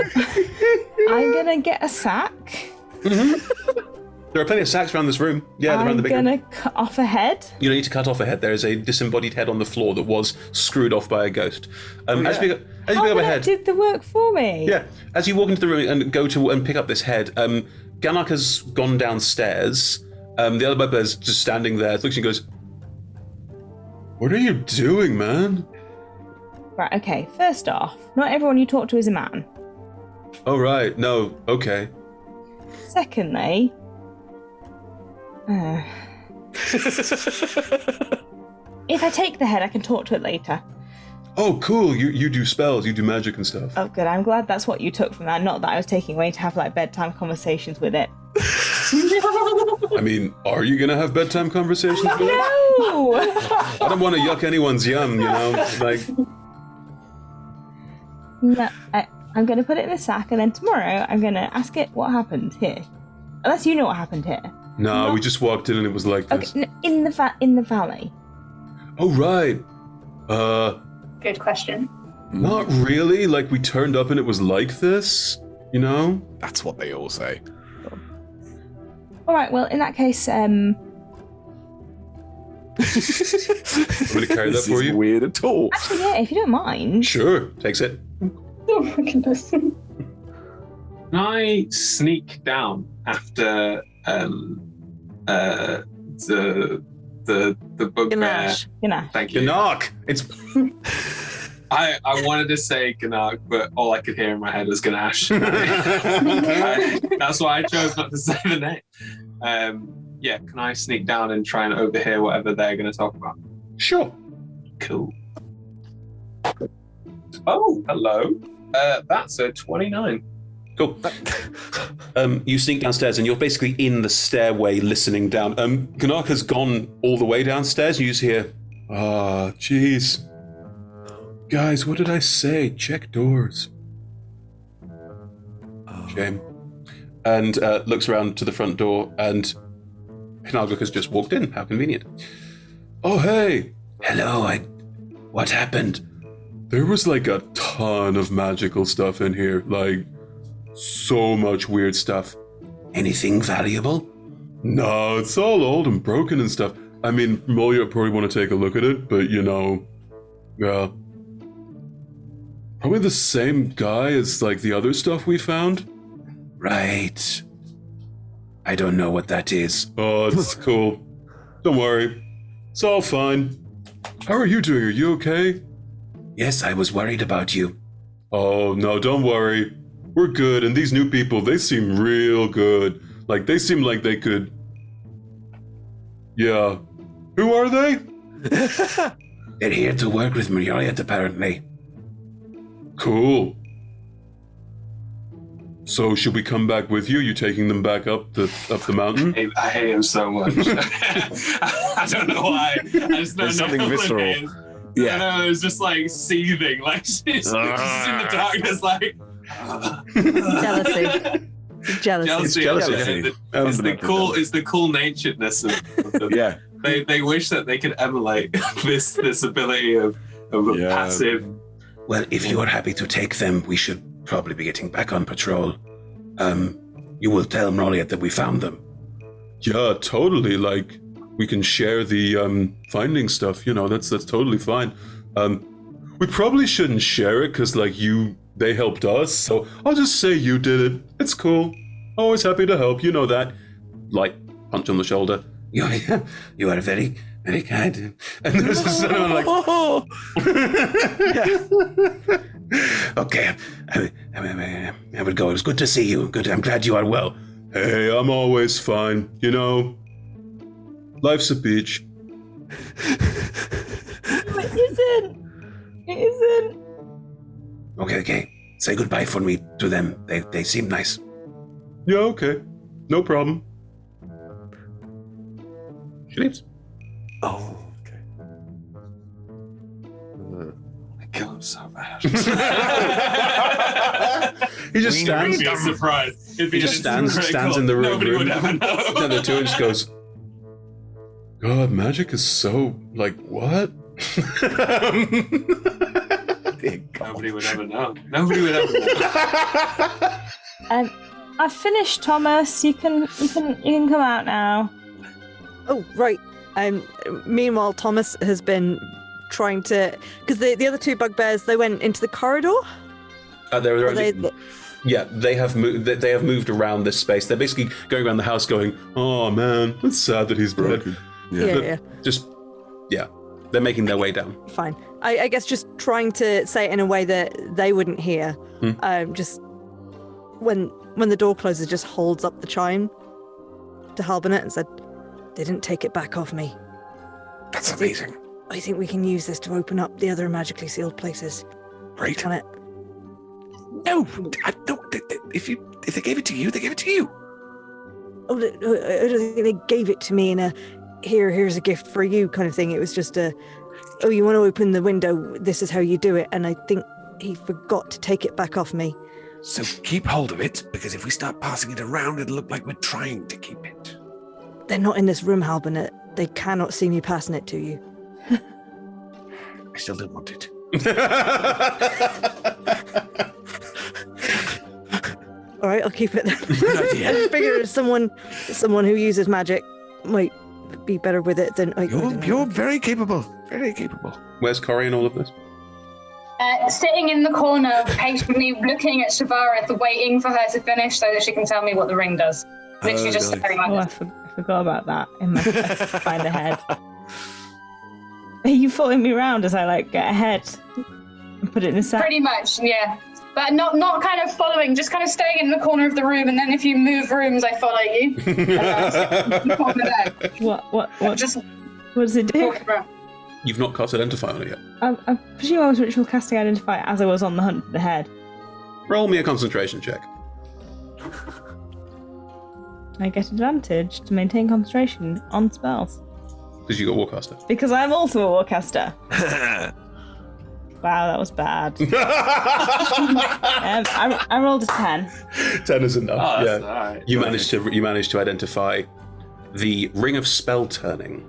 Speaker 2: I'm gonna get a sack.
Speaker 1: There are plenty of sacks around this room. Yeah, they're around the big room.
Speaker 2: I'm gonna cut off a head.
Speaker 1: You don't need to cut off a head. There is a disembodied head on the floor that was screwed off by a ghost. As you pick up a
Speaker 2: Halbernet
Speaker 1: head,
Speaker 2: did the work for me.
Speaker 1: yeah. As you walk into the room and go to and pick up this head, Ganak has gone downstairs. The other bugbear's just standing there, looks and goes, "What are you doing, man?"
Speaker 2: Right, okay. First off, not everyone you talk to is a man.
Speaker 1: Oh right, no, okay.
Speaker 2: Secondly, If I take the head, I can talk to it later.
Speaker 1: Oh, cool. You do spells, you do magic and stuff.
Speaker 2: Oh, good. I'm glad that's what you took from that. Not that I was taking away to have like bedtime conversations with it.
Speaker 1: I mean, are you going to have bedtime conversations with it?
Speaker 2: No!
Speaker 1: I don't want to yuck anyone's yum, you know? Like,
Speaker 2: No, I'm going to put it in a sack, and then tomorrow I'm going to ask it what happened here. Unless you know what happened here.
Speaker 1: no, we just walked in and it was like this.
Speaker 2: Okay, in the valley.
Speaker 1: Oh, right.
Speaker 5: Good question.
Speaker 1: Not really. Like, we turned up and it was like this, you know?
Speaker 3: That's what they all say.
Speaker 2: All right. Well, in that case,
Speaker 1: I'm going to carry that
Speaker 3: This
Speaker 1: for
Speaker 3: is
Speaker 1: you.
Speaker 3: weird at all.
Speaker 2: actually, yeah, if you don't mind.
Speaker 1: Sure. Takes it.
Speaker 5: Oh my goodness.
Speaker 4: Can I sneak down after the bugbear?
Speaker 6: Ganache.
Speaker 2: You know.
Speaker 4: Thank you.
Speaker 1: Knock. It's
Speaker 4: I wanted to say Ganache, but all I could hear in my head was Ganache. That's why I chose not to say the name. Yeah, can I sneak down and try and overhear whatever they're going to talk about?
Speaker 1: sure.
Speaker 4: Cool. Oh, hello. That's a 29.
Speaker 1: Cool. You sneak downstairs and you're basically in the stairway listening down. Ganache has gone all the way downstairs. You just hear, jeez. Guys, what did I say? Check doors. Shame. And looks around to the front door, and Hnaguk has just walked in. How convenient. Oh, hey. Hello, what happened? There was like a ton of magical stuff in here. Like, so much weird stuff. Anything valuable? No, it's all old and broken and stuff. I mean, Molia probably want to take a look at it, but you know, yeah. Probably the same guy as like the other stuff we found. Right. I don't know what that is. Oh, it's cool. Don't worry. It's all fine. How are you doing? Are you okay? Yes, I was worried about you. Oh, no, don't worry. We're good, and these new people, they seem real good. Like, they seem like they could... Yeah. Who are they? They're here to work with Muriel, apparently. Cool. So, should we come back with you? You taking them back up the mountain?
Speaker 4: I hate him so much. I don't know why. I just don't
Speaker 3: There's
Speaker 4: know
Speaker 3: something
Speaker 4: what it
Speaker 3: visceral.
Speaker 4: is.
Speaker 3: Yeah.
Speaker 4: I know, it's just like seething. Like, she's just in the darkness, like...
Speaker 6: Jealousy. Jealousy.
Speaker 4: Jealousy.
Speaker 1: Jealousy.
Speaker 4: It's the cool naturedness of them.
Speaker 3: Yeah.
Speaker 4: They wish that they could emulate this ability of a
Speaker 3: Yeah.
Speaker 4: passive.
Speaker 1: Well, if you are happy to take them, we should probably be getting back on patrol. You will tell Mroliet that we found them. Yeah, totally. Like, we can share the finding stuff. You know, that's totally fine. We probably shouldn't share it because, like, they helped us. So I'll just say you did it. It's cool. Always happy to help. You know that. Light punch on the shoulder. You are very, very kind. And there's this someone like, okay, I would go. It was good to see you. Good. I'm glad you are well. Hey, I'm always fine. You know, life's a beach.
Speaker 2: It isn't.
Speaker 1: Okay. Say goodbye for me to them. They seem nice. Yeah, okay. No problem. She leaves.
Speaker 3: Oh, okay.
Speaker 4: I kill him so bad.
Speaker 1: He just stands.
Speaker 4: It'd be a surprise. It'd be
Speaker 1: He just
Speaker 4: a
Speaker 1: stands in the room.
Speaker 4: Nobody would ever know.
Speaker 1: The two and just goes, God, magic is so, like, what?
Speaker 3: Dear God.
Speaker 4: Nobody would ever know. Nobody would ever know.
Speaker 2: I've finished, Thomas. You can come out now.
Speaker 6: Oh, right. Meanwhile, Thomas has been trying to... Because the other two bugbears, they went into the corridor?
Speaker 1: They're
Speaker 6: Or they-
Speaker 1: yeah, they have moved. They have moved around this space. They're basically going around the house, going, "Oh man, it's sad that he's dead."
Speaker 6: Yeah.
Speaker 1: They're making their way down.
Speaker 6: Fine. I guess just trying to say it in a way that they wouldn't hear. Just when the door closes, just holds up the chime to Halbernet and said, They didn't take it back off me.
Speaker 3: That's amazing.
Speaker 6: I think we can use this to open up the other magically sealed places.
Speaker 3: Great.
Speaker 6: On it.
Speaker 3: No, if they gave it to you, they gave it to you.
Speaker 6: Oh, I don't think they gave it to me in a here's a gift for you kind of thing. It was just you want to open the window, this is how you do it. And I think he forgot to take it back off me.
Speaker 3: So keep hold of it, because if we start passing it around, it'll look like we're trying to keep it.
Speaker 6: They're not in this room, Halbert. They cannot see me passing it to you.
Speaker 3: I still don't want it.
Speaker 6: All right, I'll keep it then.
Speaker 3: Good idea.
Speaker 6: I just figured someone who uses magic might be better with it than
Speaker 3: You're very capable. Very capable.
Speaker 1: Where's Corey in all of this?
Speaker 5: Sitting in the corner, patiently looking at Shavareth, waiting for her to finish so that she can tell me what the ring does. Literally just
Speaker 3: nice.
Speaker 5: staring like
Speaker 2: Oh, I
Speaker 5: this.
Speaker 2: forgot about that in my quest to find a head. Are you following me around as I get a head and put it in a sack?
Speaker 5: Pretty much, yeah. But not kind of following, just kind of staying in the corner of the room, and then if you move rooms, I follow you.
Speaker 2: What does it do?
Speaker 1: You've not cast Identify on it yet.
Speaker 2: I presume I was ritual casting Identify as I was on the hunt for the head.
Speaker 1: Roll me a concentration check.
Speaker 2: I get advantage to maintain concentration on spells.
Speaker 1: Because you got Warcaster.
Speaker 2: Because I'm also a Warcaster. Wow, that was bad. I rolled a 10.
Speaker 1: 10 is enough.
Speaker 4: Oh, that's
Speaker 1: yeah.
Speaker 4: alright.
Speaker 1: You managed to identify the Ring of Spell Turning.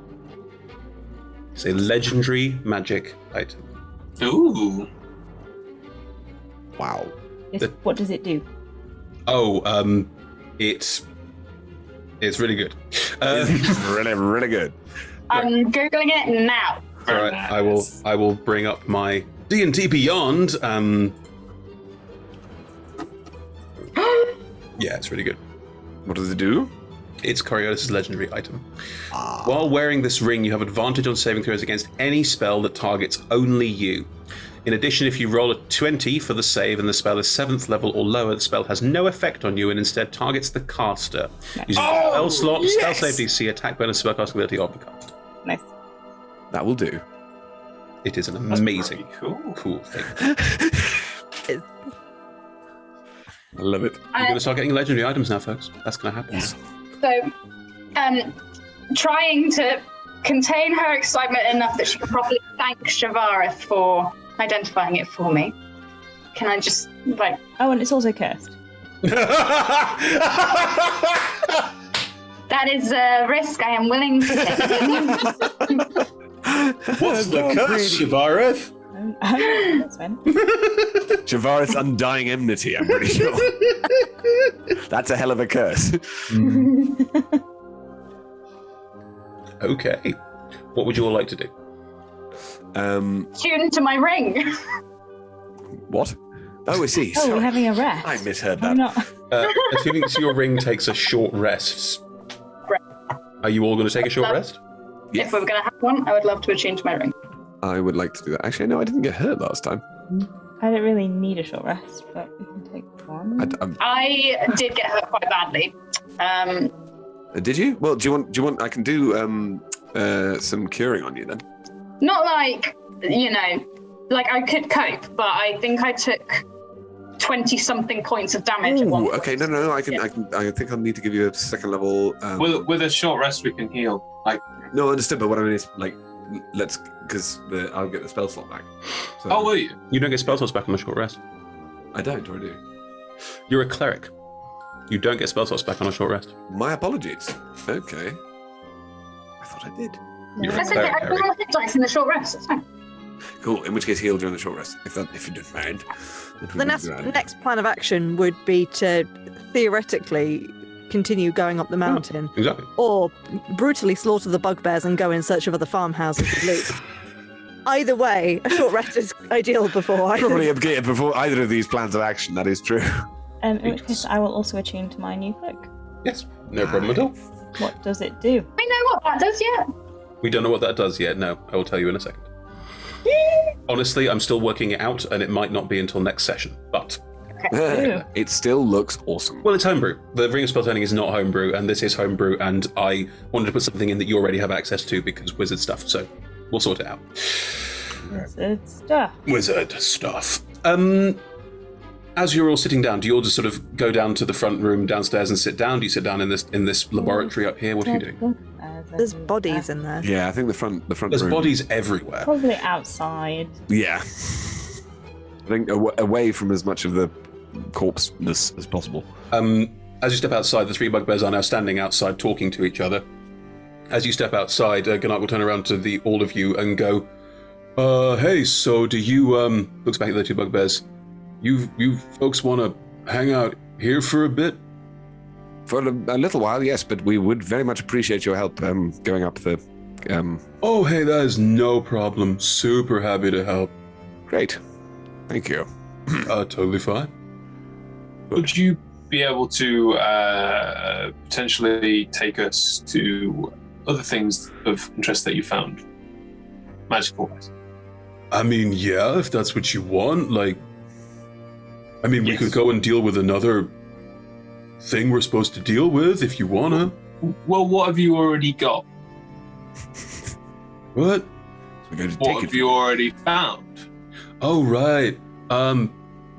Speaker 1: It's a legendary magic item.
Speaker 4: Ooh.
Speaker 3: Wow.
Speaker 2: Yes, what does it do?
Speaker 1: Oh, it's really good.
Speaker 3: Really, really good.
Speaker 5: I'm googling it now.
Speaker 1: All right, I will bring up my D&D Beyond. Yeah, it's really good.
Speaker 3: What does it do?
Speaker 1: It's Coriolis' legendary item. While wearing this ring, you have advantage on saving throws against any spell that targets only you. In addition, if you roll a 20 for the save and the spell is 7th level or lower, the spell has no effect on you and instead targets the caster. Using spell slot, spell save DC, attack bonus, spellcasting ability of the caster.
Speaker 2: Nice.
Speaker 3: That will do.
Speaker 1: It is an
Speaker 4: That's
Speaker 1: amazing,
Speaker 4: pretty
Speaker 1: cool thing.
Speaker 3: I love it.
Speaker 1: You're going to start getting legendary items now, folks. That's going to happen.
Speaker 5: So, trying to contain her excitement enough that she can properly thank Shavareth for identifying it for me. Can I just,
Speaker 2: Oh, and it's also cursed.
Speaker 5: that is a risk I am willing to take.
Speaker 1: What's the curse, Shavareth?
Speaker 2: That's fine.
Speaker 3: Shavareth's undying enmity, I'm pretty sure. That's a hell of a curse.
Speaker 1: Okay. What would you all like to do?
Speaker 5: Tune to my ring.
Speaker 3: What? Oh, I see.
Speaker 2: Oh, we're
Speaker 3: Sorry.
Speaker 2: having a rest.
Speaker 3: I misheard
Speaker 2: Why
Speaker 3: that.
Speaker 2: not?
Speaker 1: Assuming your ring takes a short rest. Are you all going to take a short rest?
Speaker 3: Yes.
Speaker 5: If we were going to have one, I would love to attune to my ring.
Speaker 3: I would like to do that. Actually, no, I didn't get hurt last time.
Speaker 2: I don't really need a short rest, but we can take one.
Speaker 5: I did get hurt quite badly.
Speaker 3: Did you? Well, do you want? I can do some curing on you then.
Speaker 5: Not like I could cope, but I think I took 20-something points of damage. At one
Speaker 3: Ooh,
Speaker 5: point.
Speaker 3: okay, no, I think I'll need to give you a second level.
Speaker 4: With a short rest, we can heal.
Speaker 3: No, understood. But what I mean is, because I'll get the spell slot back. So,
Speaker 4: Oh, will you?
Speaker 1: You don't get spell slots back on a short rest.
Speaker 3: I don't, or I do.
Speaker 1: You're a cleric. You don't get spell slots back on a short rest.
Speaker 3: My apologies. Okay. I thought I did.
Speaker 1: You're
Speaker 5: That's
Speaker 1: a
Speaker 5: okay.
Speaker 1: cleric,
Speaker 5: I
Speaker 1: Harry.
Speaker 5: put my hit dice in the short rest. It's fine.
Speaker 3: Cool. In which case, heal during the short rest, if you don't mind.
Speaker 6: The next plan of action would be to theoretically continue going up the mountain,
Speaker 1: Exactly.
Speaker 6: or brutally slaughter the bugbears and go in search of other farmhouses with loot. Either way, a short rest is ideal before
Speaker 3: Probably updated before either of these plans of action. That is true.
Speaker 2: In which case, I will also attune to my new cloak.
Speaker 1: Yes, no problem at all.
Speaker 2: What does it do?
Speaker 5: We know what that does yet.
Speaker 1: We don't know what that does yet. No, I will tell you in a second. Honestly, I'm still working it out, and it might not be until next session. But
Speaker 2: Ew.
Speaker 3: It still looks awesome.
Speaker 1: Well, it's homebrew. The Ring of Spell Turning is not homebrew, and this is homebrew, and I wanted to put something in that you already have access to because wizard stuff, so we'll sort it out.
Speaker 2: Wizard stuff.
Speaker 1: Wizard stuff. As you're all sitting down, do you all just sort of go down to the front room downstairs and sit down? Do you sit down in this laboratory up here? What are you doing?
Speaker 6: There's bodies in there.
Speaker 3: Yeah, I think the front
Speaker 1: There's
Speaker 3: room.
Speaker 1: bodies everywhere.
Speaker 2: Probably outside.
Speaker 3: Yeah. I think away from as much of the corpseness as possible.
Speaker 1: As you step outside, the three bugbears are now standing outside talking to each other. As you step outside, Gunnar will turn around to all of you and go, hey, so do you, looks back at the two bugbears, you folks want to hang out here for a bit?
Speaker 3: For a little while, yes, but we would very much appreciate your help going up the...
Speaker 1: Oh, hey, that is no problem. Super happy to help.
Speaker 3: Great. Thank you.
Speaker 1: Totally fine.
Speaker 4: Would you be able to potentially take us to other things of interest that you found? Magical-wise.
Speaker 1: I mean, yeah, if that's what you want, like... I mean, we
Speaker 4: Yes.
Speaker 1: could go and deal with another thing we're supposed to deal with if you wanna.
Speaker 4: Well, what have you already got?
Speaker 1: What?
Speaker 3: We're going to
Speaker 4: What
Speaker 3: take
Speaker 4: have
Speaker 3: it.
Speaker 4: you already found?
Speaker 1: Oh, right.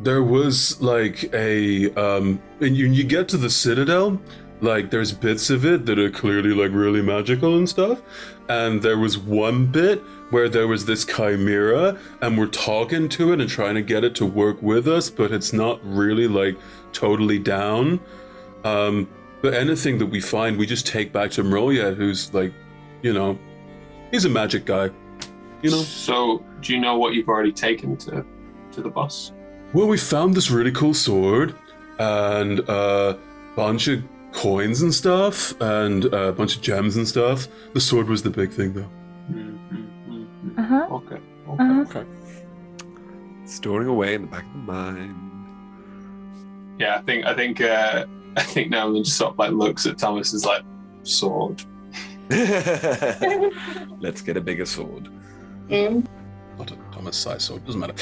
Speaker 1: There was like a, when you get to the Citadel, like there's bits of it that are clearly like really magical and stuff. And there was one bit where there was this chimera and we're talking to it and trying to get it to work with us, but it's not really like totally down. But anything that we find, we just take back to Mrolia, who's like, you know, he's a magic guy, you know?
Speaker 4: So, do you know what you've already taken to the boss?
Speaker 1: Well, we found this really cool sword and a bunch of coins and stuff and a bunch of gems and stuff. The sword was the big thing, though.
Speaker 2: Uh-huh.
Speaker 4: Okay.
Speaker 2: Uh-huh.
Speaker 3: Storing away in the back of the mind.
Speaker 4: Yeah, I think Nolan just sort of like looks at Thomas as like sword.
Speaker 3: Let's get a bigger sword.
Speaker 1: Not a Thomas size sword, doesn't matter.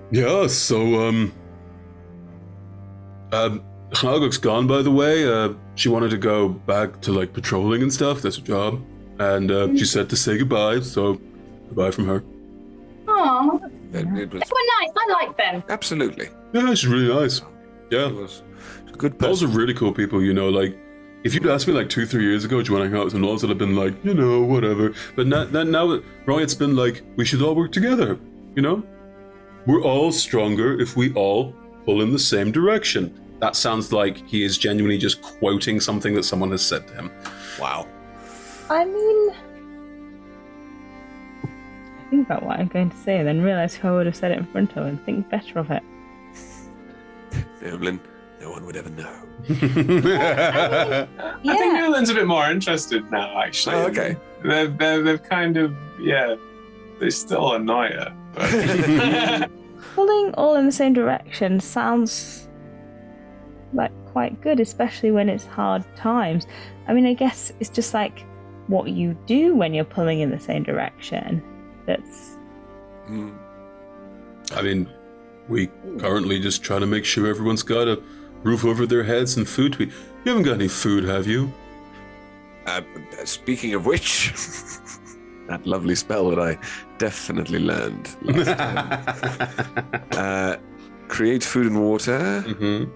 Speaker 1: Yeah, so, Hnagok's gone, by the way. She wanted to go back to, like, patrolling and stuff. That's her job. And she said to say goodbye, so goodbye from her.
Speaker 5: Aw,
Speaker 3: It was
Speaker 5: they were nice. I like them.
Speaker 3: absolutely.
Speaker 1: Yeah, she's really nice.
Speaker 3: It
Speaker 1: Yeah.
Speaker 3: was a good
Speaker 1: Those
Speaker 3: person.
Speaker 1: are really cool people, you know, like, if you'd asked me like 2-3 years ago, do you want to hang out with someone else, I'd have been like, you know, whatever. But now, Roy, it's been like, we should all work together, you know? We're all stronger if we all pull in the same direction. That sounds like he is genuinely just quoting something that someone has said to him.
Speaker 3: Wow.
Speaker 2: I mean, I think about what I'm going to say and then realise who I would have said it in front of and think better of it.
Speaker 3: Evelyn, no one would ever know.
Speaker 4: I think Nolan's a bit more interested now, actually.
Speaker 3: Oh, okay.
Speaker 4: They've kind of, yeah, they still annoy her. But
Speaker 2: Pulling all in the same direction sounds like quite good, especially when it's hard times. I mean, I guess it's just like what you do when you're pulling in the same direction. That's
Speaker 1: I mean, we currently just try to make sure everyone's got a roof over their heads and food to eat. You haven't got any food, have you?
Speaker 3: Speaking of which, that lovely spell that I definitely learned last time. Create food and water.
Speaker 1: Mm-hmm.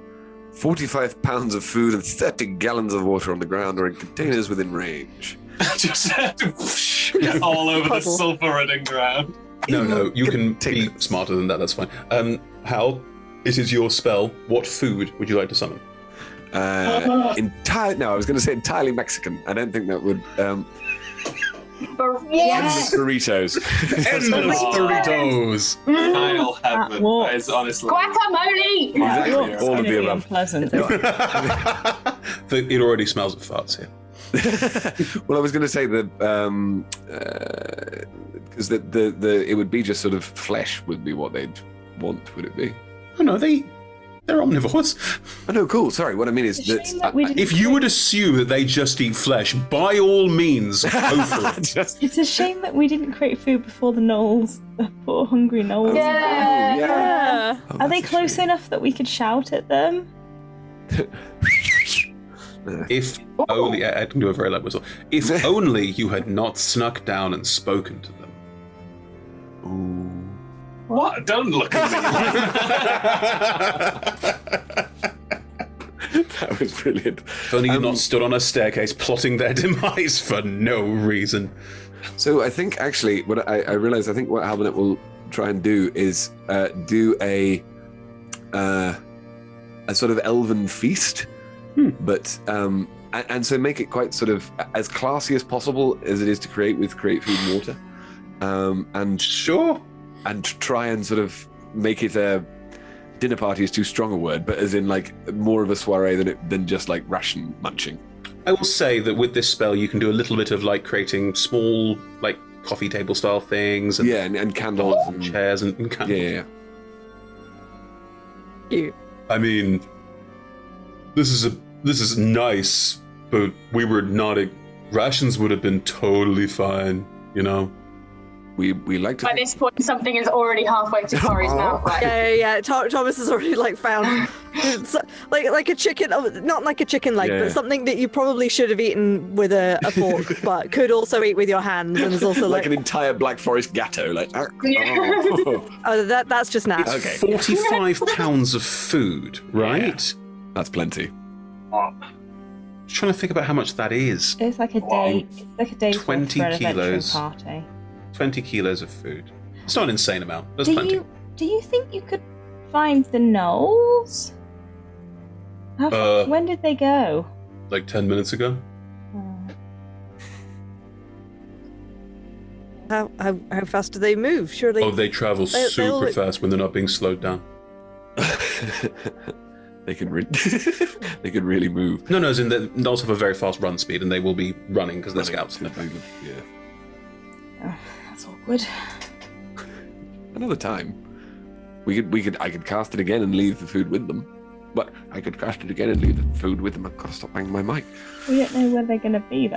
Speaker 3: 45 pounds of food and 30 gallons of water on the ground or in containers within range.
Speaker 4: just all over the
Speaker 6: Puddle.
Speaker 4: sulfur-ridden ground.
Speaker 1: No, you can be
Speaker 3: Containers.
Speaker 1: smarter than that, that's fine. Hal, it is your spell. What food would you like to summon?
Speaker 3: No, I was going to say entirely Mexican. I don't think that would.
Speaker 5: Yes.
Speaker 3: Burritos.
Speaker 1: Endless burritos!
Speaker 4: Kyle heaven.
Speaker 2: walks.
Speaker 4: That is honestly.
Speaker 5: Guacamole.
Speaker 3: Exactly.
Speaker 2: looks
Speaker 3: All of
Speaker 2: gonna
Speaker 3: the
Speaker 2: be
Speaker 3: above.
Speaker 2: unpleasant.
Speaker 1: It already smells of farts here.
Speaker 3: Well, I was going to say that because the it would be just sort of flesh would be what they'd want. Would it be?
Speaker 1: Oh no, they They're omnivores.
Speaker 3: Oh no, cool. Sorry, what I mean is
Speaker 2: It's a
Speaker 3: that
Speaker 2: shame that we didn't
Speaker 1: If you would assume that they just eat flesh, by all means, go for it.
Speaker 2: It's a shame that we didn't create food before the gnolls, the poor hungry gnolls.
Speaker 5: Yeah.
Speaker 3: Oh,
Speaker 2: Are they
Speaker 3: that's a
Speaker 2: close
Speaker 3: shame.
Speaker 2: enough that we could shout at them?
Speaker 1: If only I can do a very loud whistle. If only you had not snuck down and spoken to them.
Speaker 3: Ooh.
Speaker 4: What? Don't look at
Speaker 3: That was brilliant.
Speaker 1: If only you'd not stood on a staircase plotting their demise for no reason.
Speaker 3: So I think actually, what I realize, I think what Halbernet will try and do is do a sort of elven feast, but and so make it quite sort of as classy as possible as it is to create food and water, and
Speaker 1: Sure.
Speaker 3: and try and sort of make it a dinner party is too strong a word, but as in like more of a soiree than just like ration munching.
Speaker 1: I will say that with this spell, you can do a little bit of like creating small, like coffee table style things, and
Speaker 3: Yeah, and candles and
Speaker 1: chairs and candles.
Speaker 3: yeah.
Speaker 6: Cute.
Speaker 1: I mean, this is nice, but we were not. Rations would have been totally fine, you know.
Speaker 3: We like to.
Speaker 5: By this point, something is already halfway to Corey's mouth. Right?
Speaker 6: Yeah. Thomas has already like found it's like a chicken, not like a chicken leg,
Speaker 3: Yeah.
Speaker 6: but something that you probably should have eaten with a fork, but could also eat with your hands, and is also
Speaker 3: like
Speaker 6: like,
Speaker 3: an entire Black Forest gatto, like.
Speaker 6: oh, that's just nasty.
Speaker 1: It's
Speaker 3: Okay.
Speaker 1: 45 pounds of food, right?
Speaker 3: That's plenty.
Speaker 1: Just trying to think about how much that is.
Speaker 2: It's like a day. It's like a day's
Speaker 1: 20
Speaker 2: worth for an adventuring
Speaker 1: kilos.
Speaker 2: party.
Speaker 1: 20 kilos of food. It's not an insane amount. There's
Speaker 2: Do
Speaker 1: plenty.
Speaker 2: you think you could find the gnolls? When did they go?
Speaker 1: Like 10 minutes ago.
Speaker 6: How fast do they move? Surely.
Speaker 1: Oh, they travel
Speaker 6: They'll-
Speaker 1: super fast when they're not being slowed down.
Speaker 3: They can they can really move.
Speaker 1: No, as in they also have a very fast run speed, and they will be running because they're scouts.
Speaker 3: Yeah.
Speaker 2: Oh, that's awkward.
Speaker 3: Another time, I could cast it again and leave the food with them. But I could cast it again and leave the food with them. I've got to stop banging my mic.
Speaker 2: We don't know where they're going to be.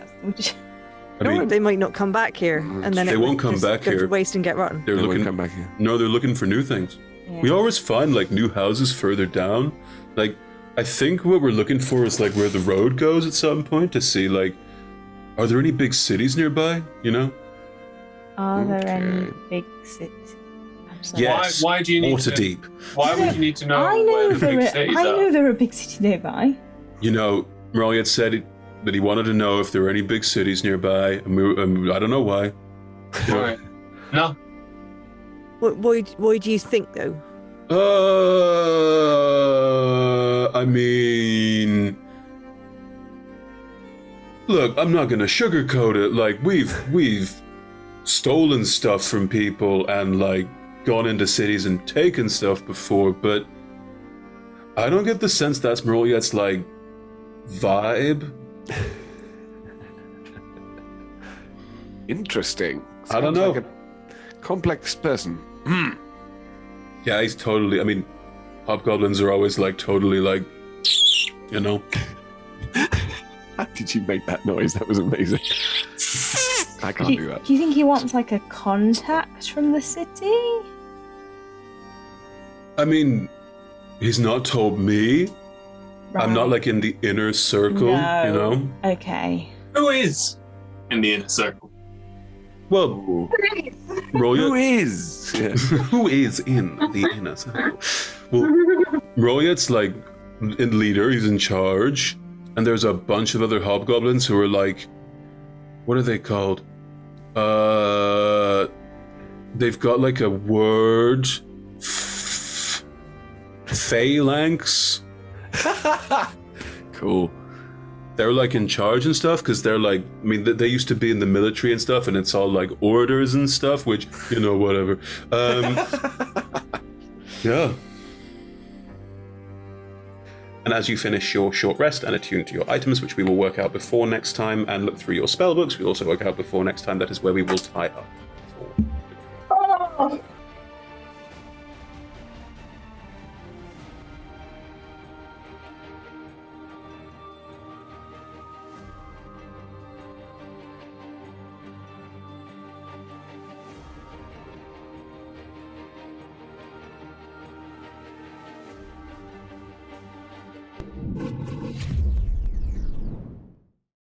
Speaker 1: I mean,
Speaker 6: they might not come back here, and then
Speaker 1: They
Speaker 6: it
Speaker 1: won't
Speaker 6: would
Speaker 1: come
Speaker 6: just
Speaker 1: back
Speaker 6: go to
Speaker 1: here.
Speaker 6: waste and get rotten.
Speaker 1: they're
Speaker 3: They won't
Speaker 1: looking.
Speaker 3: come back here.
Speaker 1: No, they're looking for new things. We always find like new houses further down. Like, I think what we're looking for is like where the road goes at some point to see like, are there any big cities nearby? You know?
Speaker 2: Are there any
Speaker 3: Okay.
Speaker 2: big cities?
Speaker 1: Yes.
Speaker 4: Why do you need to?
Speaker 1: Waterdeep.
Speaker 4: Why would you need to know
Speaker 2: I know
Speaker 4: where the big cities
Speaker 2: I know
Speaker 4: are?
Speaker 2: there are big cities nearby.
Speaker 1: You know, Morley had said that he wanted to know if there were any big cities nearby, and I don't know why. You know?
Speaker 4: Right. No.
Speaker 6: Why do you think though?
Speaker 1: I mean, look, I'm not gonna sugarcoat it. Like we've stolen stuff from people and like gone into cities and taken stuff before, but I don't get the sense that's Meroliet's like vibe.
Speaker 3: Interesting.
Speaker 1: I don't
Speaker 3: Sounds
Speaker 1: know.
Speaker 3: Like a complex person.
Speaker 1: Yeah, he's totally. I mean, hobgoblins are always like totally like, you know.
Speaker 3: How did you make that noise? That was amazing. I can't do that.
Speaker 2: Do you think he wants like a contact from the city?
Speaker 1: I mean, he's not told me. I'm not like in the inner circle, you know.
Speaker 2: Okay.
Speaker 4: Who is in the inner circle?
Speaker 1: Well,
Speaker 3: Who
Speaker 1: Roya,
Speaker 3: is? Yeah.
Speaker 1: who is in the inner circle? Well, Royet's like in leader. He's in charge, and there's a bunch of other hobgoblins who are like, what are they called? They've got like a word. Phalanx.
Speaker 3: Cool.
Speaker 1: They're like in charge and stuff because they're like, I mean, they used to be in the military and stuff, and it's all like orders and stuff, which, you know, whatever. Yeah. And as you finish your short rest and attune to your items, which we will work out before next time, and look through your spell books, we'll also work out before next time. That is where we will tie up.
Speaker 5: Oh,